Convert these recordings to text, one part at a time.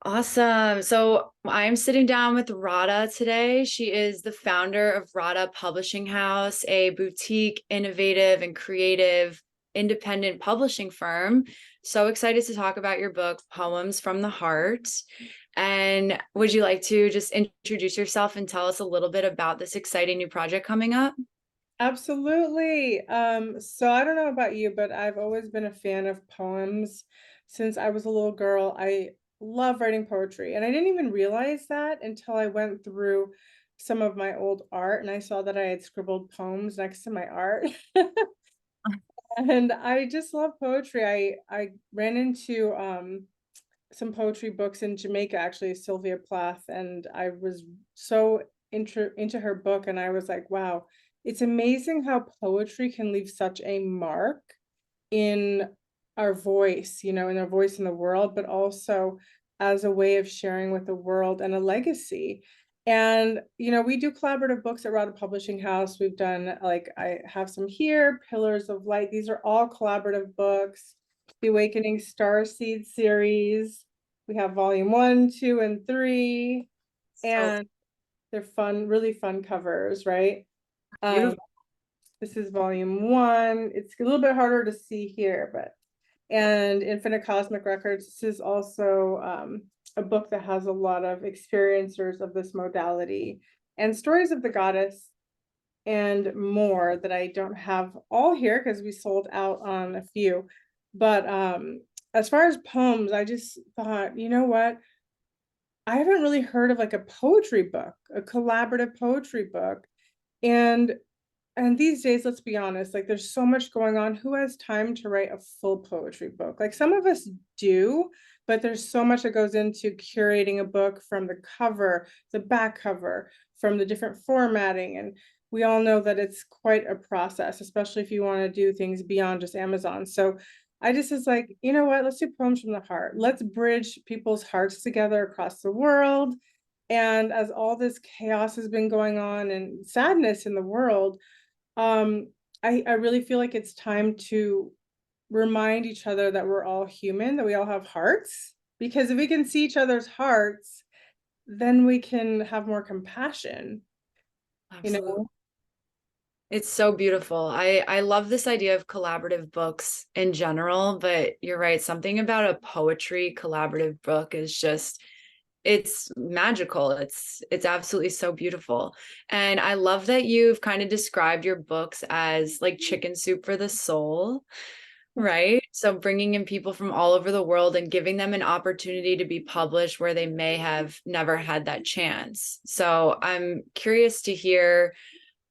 Awesome. So I'm sitting down with Radha today. She is the founder of Radha Publishing House, a boutique, innovative, and creative independent publishing firm. So excited to talk about your book, Poems from the Heart. And would you like to just introduce yourself and tell us a little bit about this exciting new project coming up? Absolutely. So I don't know about you, but I've always been a fan of poems since I was a little girl. I love writing poetry, and I didn't even realize that until I went through some of my old art and I saw that I had scribbled poems next to my art. And I just love poetry. I ran into some poetry books in Jamaica, actually, Sylvia Plath, and I was so into her book, and I was like, wow, it's amazing how poetry can leave such a mark in our voice, in our voice in the world, but also as a way of sharing with the world and a legacy. And we do collaborative books at Radha Publishing House. We've done, like, I have some here, Pillars of Light. These are all collaborative books. The Awakening Starseed series. We have volume 1, 2, and 3, So and they're fun, really fun covers, right? Um, beautiful. this is volume 1. It's a little bit harder to see here, but and Infinite Cosmic Records. This is also a book that has a lot of experiencers of this modality and stories of the goddess and more that I don't have all here because we sold out on a few. But as far as poems, I just thought, you know what? I haven't really heard of like a poetry book, a collaborative poetry book. And and these days, let's be honest, like there's so much going on. Who has time to write a full poetry book? Like some of us do, but there's so much that goes into curating a book, from the cover, the back cover, from the different formatting. And we all know that it's quite a process, especially if you want to do things beyond just Amazon. So I just was like, you know what? Let's do poems from the heart. Let's bridge people's hearts together across the world. And as all this chaos has been going on and sadness in the world, um, I really feel like it's time to remind each other that we're all human, that we all have hearts. Because if we can see each other's hearts, then we can have more compassion, you Absolutely. know? It's so beautiful. I love this idea of collaborative books in general, but you're right, something about a poetry collaborative book is just it's magical. It's absolutely so beautiful. And I love that you've kind of described your books as like chicken soup for the soul, right? So bringing in people from all over the world and giving them an opportunity to be published where they may have never had that chance. So I'm curious to hear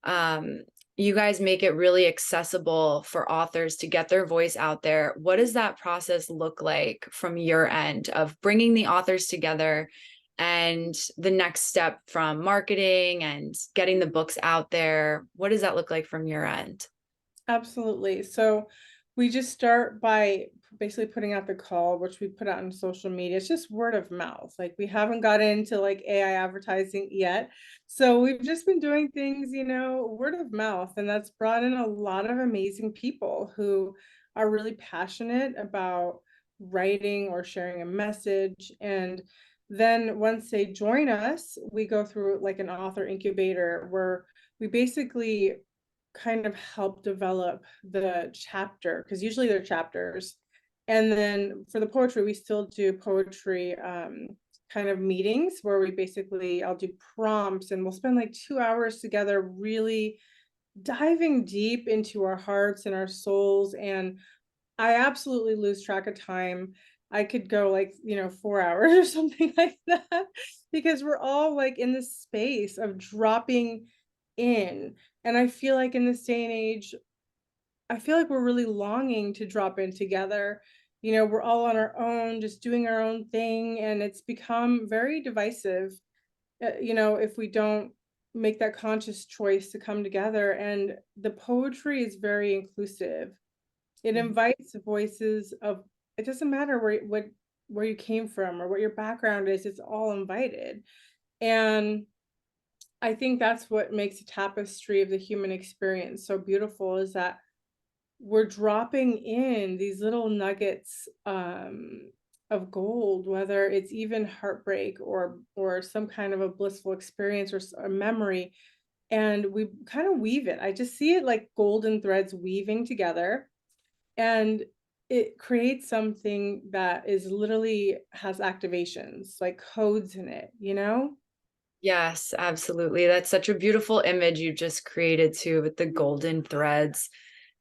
um, you guys make it really accessible for authors to get their voice out there. What does that process look like from your end of bringing the authors together and the next step from marketing and getting the books out there? What does that look like from your end? Absolutely. So we just start by basically putting out the call, which we put out on social media. It's just word of mouth. Like we haven't got into like AI advertising yet. So we've just been doing things, word of mouth. And that's brought in a lot of amazing people who are really passionate about writing or sharing a message. And then once they join us, we go through like an author incubator where we basically kind of help develop the chapter, because usually they're chapters. And then for the poetry, we still do poetry kind of meetings where we basically, I'll do prompts and we'll spend like 2 hours together really diving deep into our hearts and our souls. And I absolutely lose track of time. I could go like, 4 hours or something like that, because we're all like in this space of dropping in. And I feel like in this day and age, I feel like we're really longing to drop in together. We're all on our own, just doing our own thing. And it's become very divisive, if we don't make that conscious choice to come together. And the poetry is very inclusive. It invites voices of, it doesn't matter where you came from or what your background is, it's all invited. And I think that's what makes a tapestry of the human experience so beautiful, is that we're dropping in these little nuggets of gold, whether it's even heartbreak or some kind of a blissful experience or a memory, and we kind of weave it. I just see it like golden threads weaving together, and it creates something that is literally has activations, like codes in it, you know? Yes, absolutely. That's such a beautiful image you just created too with the golden threads.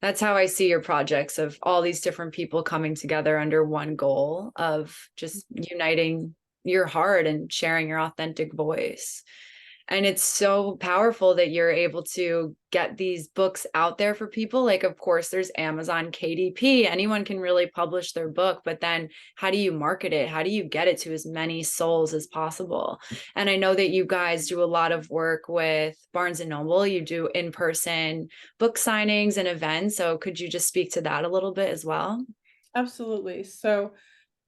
That's how I see your projects of all these different people coming together under one goal of just uniting your heart and sharing your authentic voice. And it's so powerful that you're able to get these books out there for people. Like, of course, there's Amazon KDP. Anyone can really publish their book, but then how do you market it? How do you get it to as many souls as possible? And I know that you guys do a lot of work with Barnes and Noble. You do in-person book signings and events. So could you just speak to that a little bit as well? Absolutely. So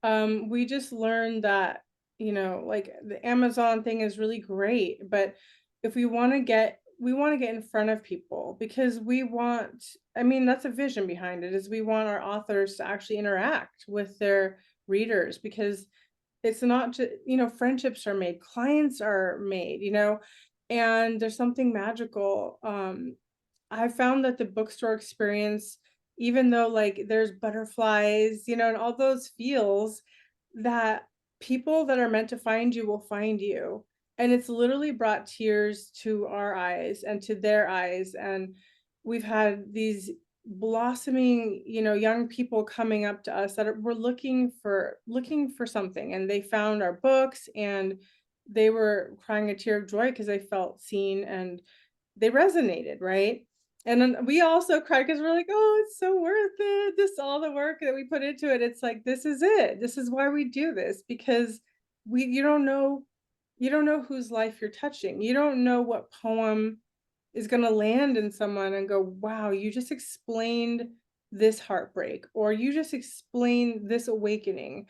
we just learned that, like the Amazon thing is really great, but if we want to get in front of people because I mean, that's a vision behind it, is we want our authors to actually interact with their readers, because it's not just, friendships are made, clients are made, and there's something magical. I found that the bookstore experience, even though like there's butterflies, and all those feels, that people that are meant to find you will find you. And it's literally brought tears to our eyes and to their eyes. And we've had these blossoming, young people coming up to us that were looking for something, and they found our books, and they were crying a tear of joy because they felt seen and they resonated, right? And then we also cried because we're like, "Oh, it's so worth it. This all the work that we put into it." It's like, this is it. This is why we do this, because we you don't know whose life you're touching. You don't know what poem is going to land in someone and go, "Wow, you just explained this heartbreak," or "You just explained this awakening,"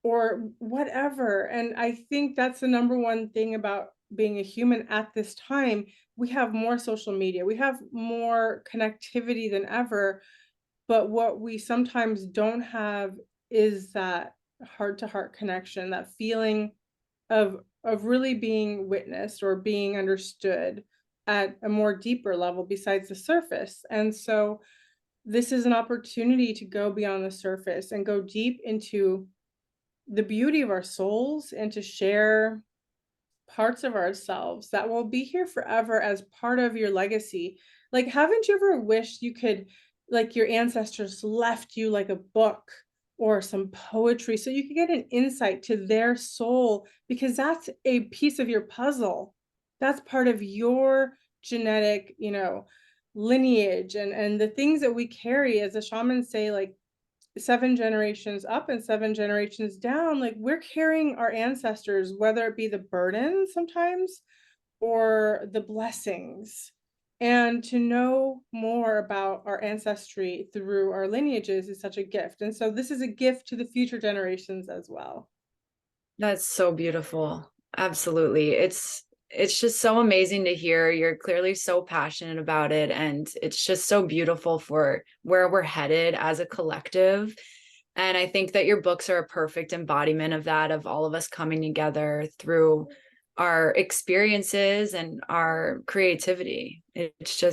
or whatever. And I think that's the number one thing about being a human at this time. We have more social media, we have more connectivity than ever, but what we sometimes don't have is that heart to heart connection, that feeling of really being witnessed or being understood at a more deeper level besides the surface. And so this is an opportunity to go beyond the surface and go deep into the beauty of our souls, and to share parts of ourselves that will be here forever as part of your legacy. Like, haven't you ever wished you could, like, your ancestors left you like a book or some poetry so you could get an insight to their soul? Because that's a piece of your puzzle. That's part of your genetic, lineage, and the things that we carry, as the shamans say, like 7 generations up and 7 generations down. Like, we're carrying our ancestors, whether it be the burden sometimes or the blessings. And to know more about our ancestry through our lineages is such a gift. And so this is a gift to the future generations as well. That's so beautiful. Absolutely. It's just so amazing to hear. You're clearly so passionate about it, and it's just so beautiful for where we're headed as a collective. And I think that your books are a perfect embodiment of that, of all of us coming together through our experiences and our creativity. It's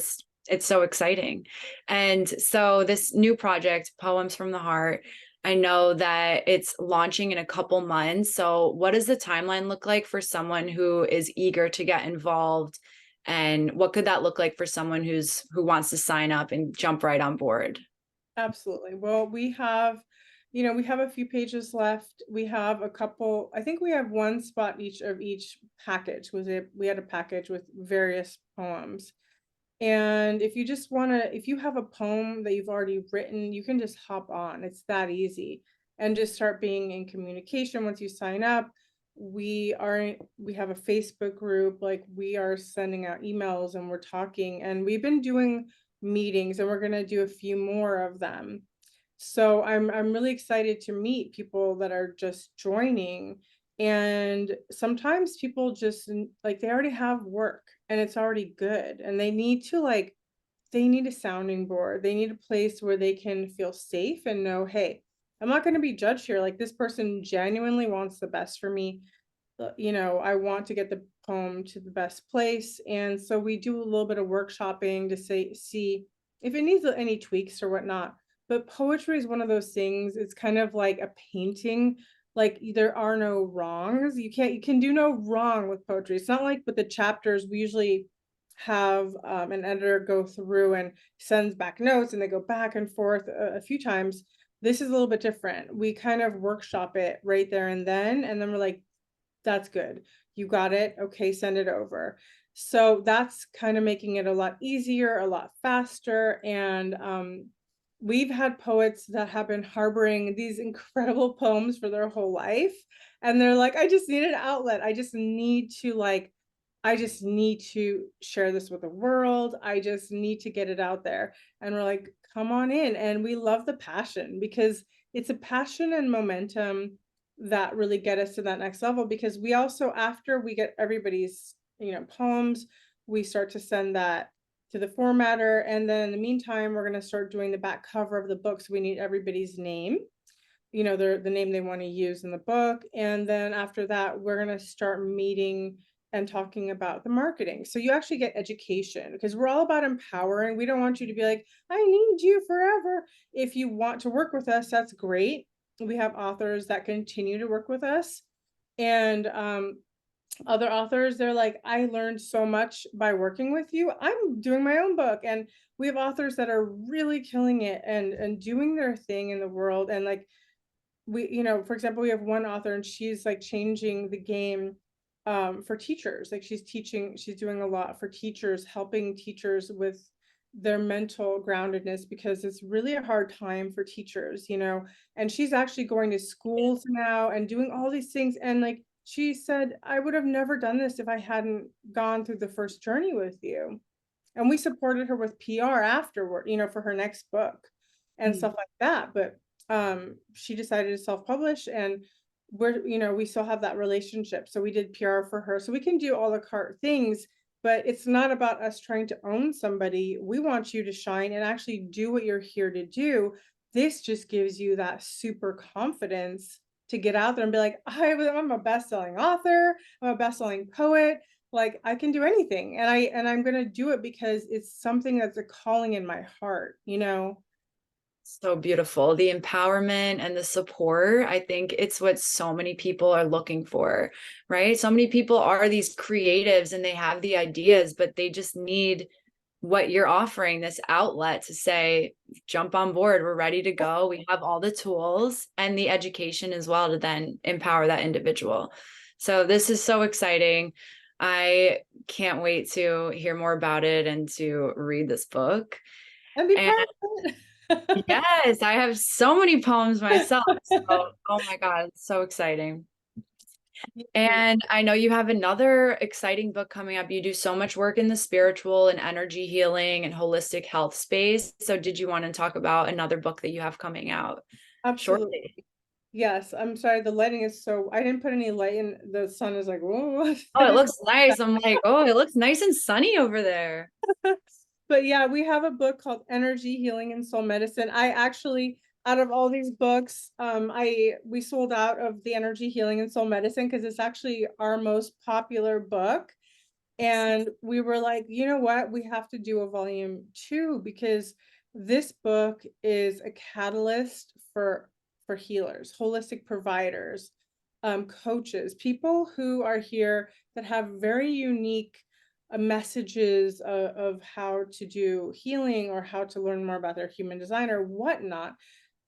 so exciting. And so this new project, Poems from the Heart, I know that it's launching in a couple months. So, what does the timeline look like for someone who is eager to get involved? And what could that look like for someone who wants to sign up and jump right on board? Absolutely. Well, we have a few pages left. We have a couple, I think we have one spot each package. We had a package with various poems. And if you have a poem that you've already written, you can just hop on. It's that easy. And just start being in communication once you sign up. We have a Facebook group, like we are sending out emails and we're talking, and we've been doing meetings, and we're going to do a few more of them. So I'm really excited to meet people that are just joining. And sometimes people just like, they already have work and it's already good, and they need a sounding board. They need a place where they can feel safe and know, hey, I'm not going to be judged here. Like, this person genuinely wants the best for me. I want to get the poem to the best place. And so we do a little bit of workshopping to see if it needs any tweaks or whatnot. But poetry is one of those things, it's kind of like a painting. Like, there are no wrongs. You can do no wrong with poetry. It's not like with the chapters, we usually have an editor go through and sends back notes and they go back and forth a few times. This is a little bit different. We kind of workshop it right there and then we're like, that's good. You got it. Okay, send it over. So that's kind of making it a lot easier, a lot faster. And we've had poets that have been harboring these incredible poems for their whole life. And they're like, I just need an outlet. I just need to share this with the world. I just need to get it out there. And we're like, come on in. And we love the passion, because it's a passion and momentum that really get us to that next level. Because we also, after we get everybody's, poems, we start to send that to the formatter. And then in the meantime, we're going to start doing the back cover of the book. So we need everybody's name, the name they want to use in the book. And then after that, we're going to start meeting and talking about the marketing. So you actually get education, because we're all about empowering. We don't want you to be like, I need you forever. If you want to work with us, that's great. We have authors that continue to work with us. And other authors, they're like, I learned so much by working with you. I'm doing my own book. And we have authors that are really killing it and doing their thing in the world. And like, for example, we have one author and she's like changing the game for teachers. Like, she's doing a lot for teachers, helping teachers with their mental groundedness, because it's really a hard time for teachers, and she's actually going to schools now and doing all these things. And like, she said, I would have never done this if I hadn't gone through the first journey with you. And we supported her with PR afterward, for her next book and Mm. stuff like that. But she decided to self-publish, and we still have that relationship. So we did PR for her. So we can do all the cart things, but it's not about us trying to own somebody. We want you to shine and actually do what you're here to do. This just gives you that super confidence to get out there and be like, I'm a best-selling author, I'm a best-selling poet. Like, I can do anything, and I'm going to do it because it's something that's a calling in my heart. So beautiful. The empowerment and the support, I think it's what so many people are looking for, right? So many people are these creatives and they have the ideas, but they just need what you're offering, this outlet to say, jump on board. We're ready to go. We have all the tools and the education as well to then empower that individual. So this is so exciting. I can't wait to hear more about it and to read this book. And be And proud of it. yes, I have so many poems myself. So, oh my God, it's so exciting. And I know you have another exciting book coming up. You do so much work in the spiritual and energy healing and holistic health space. So, did you want to talk about another book that you have coming out Absolutely. shortly? Yes, I'm sorry, the lighting is so, I didn't put any light in, the sun is like, whoa. Oh, it looks nice. I'm like, oh, it looks nice and sunny over there. But yeah, we have a book called Energy, Healing, and Soul Medicine. I actually, out of all these books, we sold out of the Energy, Healing, and Soul Medicine because it's actually our most popular book. And we were like, you know what? We have to do a volume 2, because this book is a catalyst for healers, holistic providers, coaches, people who are here that have very unique messages of how to do healing or how to learn more about their human design or whatnot.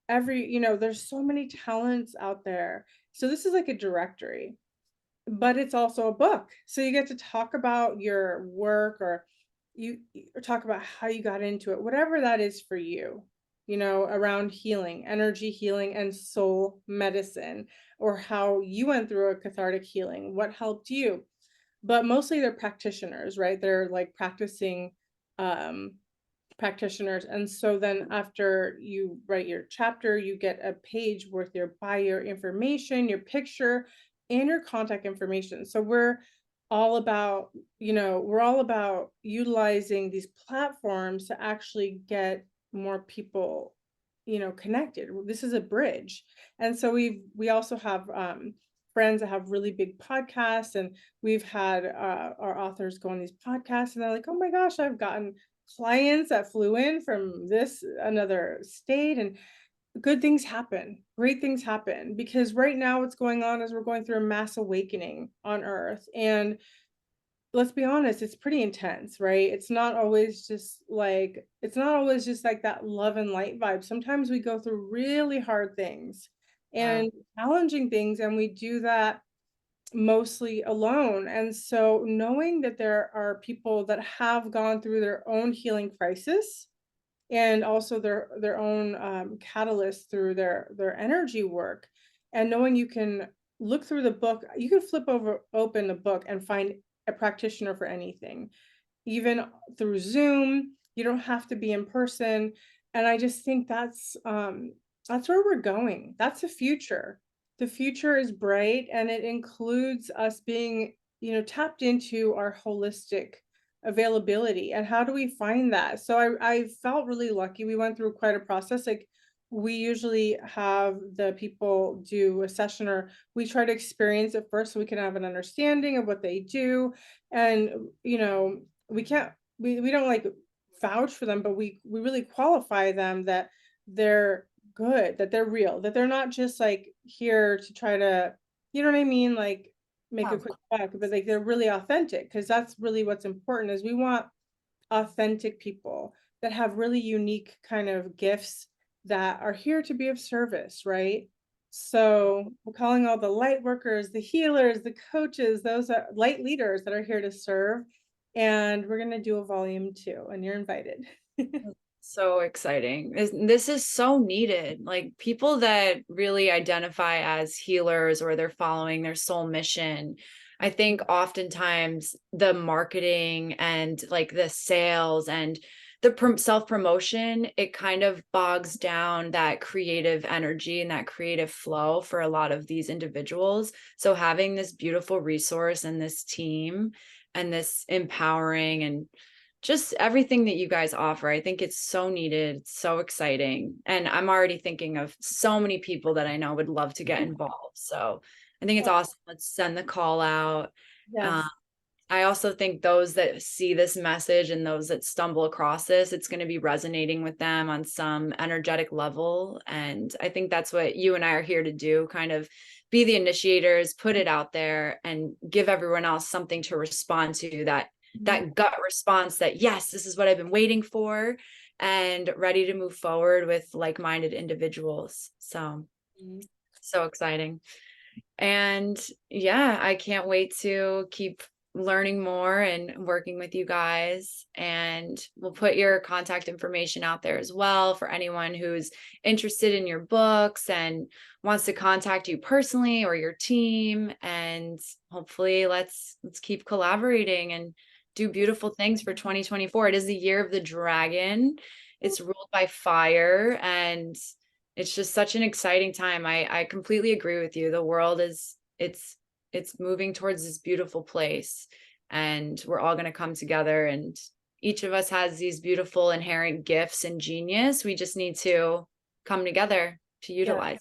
There's so many talents out there. So this is like a directory, but it's also a book. So you get to talk about your work, or or talk about how you got into it, whatever that is for you, around healing, energy healing, and soul medicine, or how you went through a cathartic healing, what helped you. But mostly they're practitioners, right? They're like practicing um, practitioners. And so then after you write your chapter, you get a page with your bio information, your picture, and your contact information. So we're all about utilizing these platforms to actually get more people, connected. This is a bridge. And so we also have friends that have really big podcasts, and we've had our authors go on these podcasts, and they're like, oh my gosh, I've gotten clients that flew in from this another state, and good things happen, great things happen, because right now what's going on is we're going through a mass awakening on earth. And let's be honest, it's pretty intense, right? It's not always just like that love and light vibe. Sometimes we go through really hard things Yeah. and challenging things, and we do that mostly alone. And so knowing that there are people that have gone through their own healing crisis, and also their own catalyst through their energy work, and knowing you can look through the book, you can flip over open the book and find a practitioner for anything, even through Zoom. You don't have to be in person. And I just think that's where we're going. That's the future. The future is bright, and it includes us being, tapped into our holistic availability. And how do we find that? So I felt really lucky. We went through quite a process. Like, we usually have the people do a session, or we try to experience it first so we can have an understanding of what they do. And we can't we don't like vouch for them, but we really qualify them that they're good, that they're real, that they're not just like here to try to, you know what I mean, like make Yeah, a of quick buck, but like they're really authentic, because that's really what's important. Is we want authentic people that have really unique kind of gifts that are here to be of service, right? So we're calling all the light workers, the healers, the coaches, those are light leaders that are here to serve. And we're going to do a volume 2, and you're invited. so exciting. This is so needed. Like people that really identify as healers or they're following their soul mission. I think oftentimes the marketing and like the sales and the self-promotion, it kind of bogs down that creative energy and that creative flow for a lot of these individuals. So having this beautiful resource and this team and this empowering and just everything that you guys offer. I think it's so needed, it's so exciting. And I'm already thinking of so many people that I know would love to get involved. So I think it's awesome. Let's send the call out. Um, Yes. I also think those that see this message and those that stumble across this, it's going to be resonating with them on some energetic level. And I think that's what you and I are here to do, kind of be the initiators, put it out there and give everyone else something to respond to, that gut response that yes, this is what I've been waiting for and ready to move forward with like-minded individuals. So Mhm. so exciting. And yeah, I can't wait to keep learning more and working with you guys. And we'll put your contact information out there as well for anyone who's interested in your books and wants to contact you personally or your team. And hopefully let's keep collaborating and do beautiful things for 2024. It is the year of the dragon. It's ruled by fire, and it's just such an exciting time. I completely agree with you. The world is it's moving towards this beautiful place, and we're all going to come together, and each of us has these beautiful inherent gifts and genius. We just need to come together to Yeah. utilize.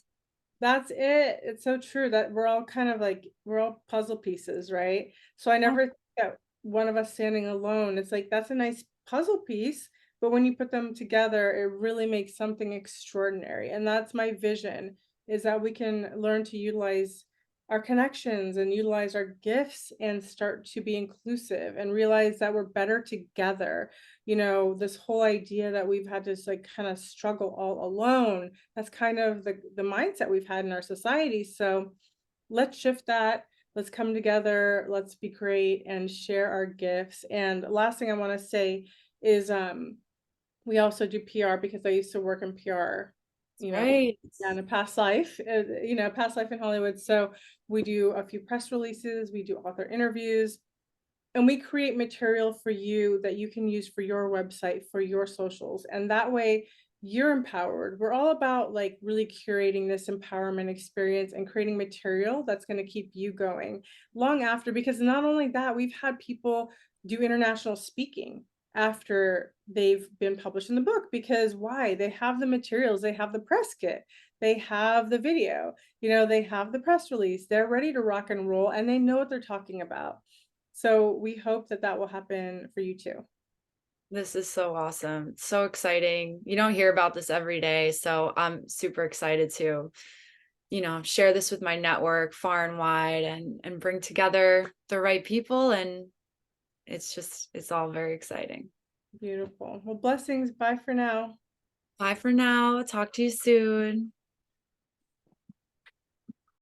That's it. It's so true that we're all kind of like, we're all puzzle pieces, right? So I Yeah. never think that one of us standing alone, it's like that's a nice puzzle piece, but when you put them together, it really makes something extraordinary. And that's my vision, is that we can learn to utilize our connections and utilize our gifts and start to be inclusive and realize that we're better together. This whole idea that we've had to like kind of struggle all alone, that's kind of the mindset we've had in our society. So let's shift that. Let's come together. Let's be great and share our gifts. And last thing I want to say is we also do PR, because I used to work in PR, you know, Right. yeah, in a past life, past life in Hollywood. So we do a few press releases, we do author interviews, and we create material for you that you can use for your website, for your socials. And that way you're empowered. We're all about like really curating this empowerment experience and creating material that's going to keep you going long after. Because not only that, we've had people do international speaking after they've been published in the book. Because why? They have the materials, they have the press kit, they have the video, they have the press release, they're ready to rock and roll, and they know what they're talking about. So we hope that that will happen for you too. This is so awesome. So exciting. You don't hear about this every day. So I'm super excited to, share this with my network far and wide and bring together the right people. And it's all very exciting. Beautiful. Well, blessings. Bye for now. Bye for now. Talk to you soon.